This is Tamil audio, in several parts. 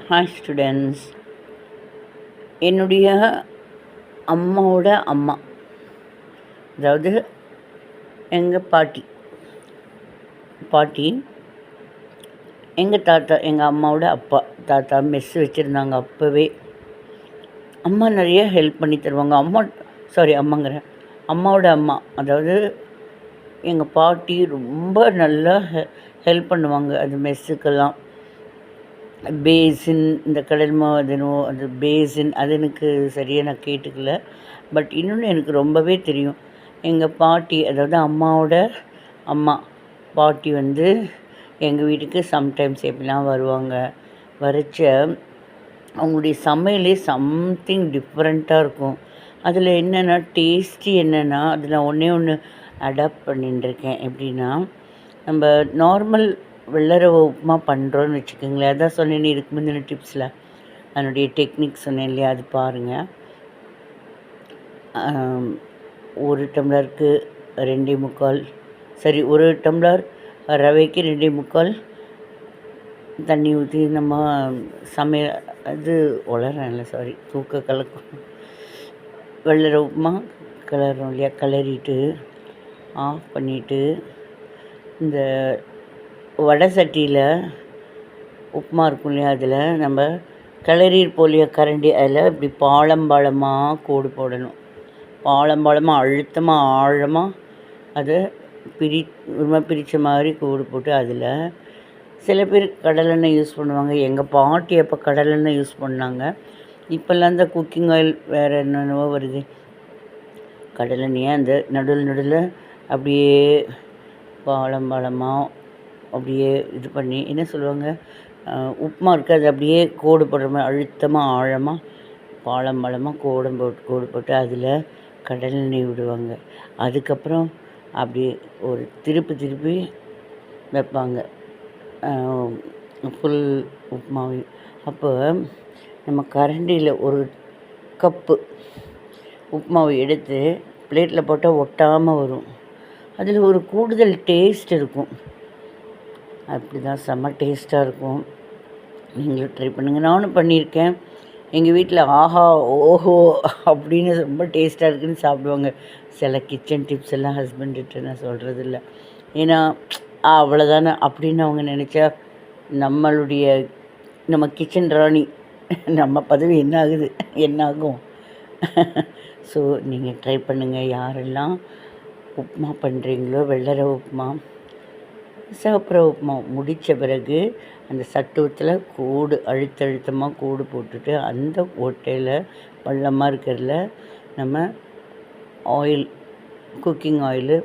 Hi students. என்னுடைய அம்மாவோட அம்மா, அதாவது எங்கள் பாட்டி எங்கள் தாத்தா, எங்கள் அம்மாவோட அப்பா தாத்தா மெஸ் வச்சுருந்தாங்க. அப்போவே அம்மா நிறைய ஹெல்ப் பண்ணி தருவாங்க. அம்மாங்கிறேன், அம்மாவோட அம்மா, அதாவது எங்கள் பாட்டி ரொம்ப நல்லா ஹெல்ப் பண்ணுவாங்க. அது மெஸ்ஸுக்கெல்லாம் பேசின், இந்த கடல் மாதனோ அது பேசின், அது எனக்கு சரியாக நான் கேட்டுக்கல. பட் இன்னொன்று எனக்கு ரொம்பவே தெரியும். எங்கள் பாட்டி, அதாவது அம்மாவோட அம்மா பாட்டி எங்கள் வீட்டுக்கு சம்டைம்ஸ் எப்படிலாம் வருவாங்க. வரைச்ச அவங்களுடைய சமையலே சம்திங் டிஃப்ரெண்ட்டாக இருக்கும். அதில் என்னென்னா டேஸ்டி என்னென்னா, அது நான் ஒன்று அடாப்ட் பண்ணிட்டுருக்கேன். எப்படின்னா, நம்ம நார்மல் வெள்ளரவை உப்புமா பண்ணுறோன்னு வச்சுக்கோங்களேன். அதான் சொன்னேன் இதுக்கு முந்தின டிப்ஸில் அதனுடைய டெக்னிக் சொன்னேன் இல்லையா, அது பாருங்கள். 1 டம்ளருக்கு 2.25, சரி 1 டம்ளர் ரவைக்கு 2.25 தண்ணி ஊற்றி நம்ம சமையல் அது தூக்க கலக்கும் வெள்ளரை உப்புமா கிளறோம் இல்லையா, கிளறிட்டு ஆஃப் பண்ணிவிட்டு இந்த வடை சட்டியில் உப்புமா இருக்கும் இல்லையா, அதில் நம்ம கிளறியிருப்போம் இல்லையா கரண்டி, அதில் இப்படி பாலம்பாலமாக கோடு போடணும். பாலம்பாலமாக அழுத்தமாக ஆழமாக அதை பிரித்த மாதிரி கோடு போட்டு, அதில் சில பேர் கடலெண்ணெய் யூஸ் பண்ணுவாங்க. எங்கள் பாட்டி அப்போ கடலெண்ணெய் யூஸ் பண்ணாங்க. இப்போல்லாம் இந்த குக்கிங் ஆயில் வேறு என்னென்னவோ வருது. கடலெண்ணெயை அந்த நடுவில் அப்படியே பாலம்பாலமாக அப்படியே இது பண்ணி, என்ன சொல்லுவாங்க, உப்புமா இருக்குது, அது அப்படியே கோடு போடுற மாதிரி அழுத்தமாக ஆழமாக பாலம்பாலமாக கோடு போட்டு அதில் கடலெண்ணெய் விடுவாங்க. அதுக்கப்புறம் அப்படியே ஒரு திருப்பி வைப்பாங்க ஃபுல் உப்புமாவையும். அப்போ நம்ம கரண்டியில் 1 கப்பு உப்புமாவை எடுத்து பிளேட்டில் போட்டால் ஒட்டாமல் வரும். அதில் ஒரு கூடுதல் டேஸ்ட் இருக்கும். அப்படி தான் செம்ம டேஸ்ட்டாக இருக்கும். நீங்களும் ட்ரை பண்ணுங்கள். நானும் பண்ணியிருக்கேன். எங்கள் வீட்டில் ஆஹா ஓஹோ அப்படின்னு ரொம்ப டேஸ்ட்டாக இருக்குதுன்னு சாப்பிடுவாங்க. சில கிச்சன் டிப்ஸ் எல்லாம் ஹஸ்பண்ட்கிட்ட நான் சொல்கிறது இல்லை. ஏன்னா அவ்வளோதானே அப்படின்னு அவங்க நினச்சா நம்ம கிச்சன் ராணி, நம்ம பதவி என்ன ஆகும்? ஸோ நீங்கள் ட்ரை பண்ணுங்கள். யாரெல்லாம் உப்புமா பண்ணுறீங்களோ, வெள்ளரை உப்புமா, சிவப்புற உப்புமா முடித்த பிறகு அந்த சட்டுவத்தில் அழுத்தமாக கோடு போட்டுட்டு, அந்த ஓட்டையில் பள்ளமாக இருக்கிறதுல நம்ம குக்கிங் ஆயிலு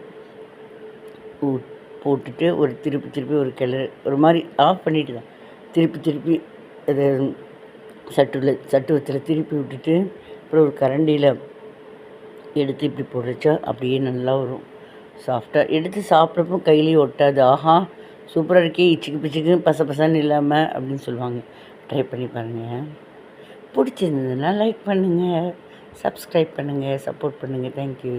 போட்டுட்டு ஒரு திருப்பி ஒரு கிளறு, ஒரு மாதிரி ஆஃப் பண்ணிட்டு தான் திருப்பி அதை சட்டுவத்தில் திருப்பி விட்டுட்டு, அப்புறம் ஒரு கரண்டியில் எடுத்து இப்படி போடுறச்சா அப்படியே நல்லா வரும். சாஃப்டாக எடுத்து சாப்பிட்றப்போ கையிலேயே ஒட்டாது. ஆஹா சூப்பராக இருக்கே, பிச்சுக்கு பசன்னு இல்லாமல் அப்படின்னு சொல்லுவாங்க. ட்ரை பண்ணி பாருங்கள். பிடிச்சிருந்ததுன்னா லைக் பண்ணுங்கள், சப்ஸ்கிரைப் பண்ணுங்கள், சப்போர்ட் பண்ணுங்கள். தேங்க்யூ.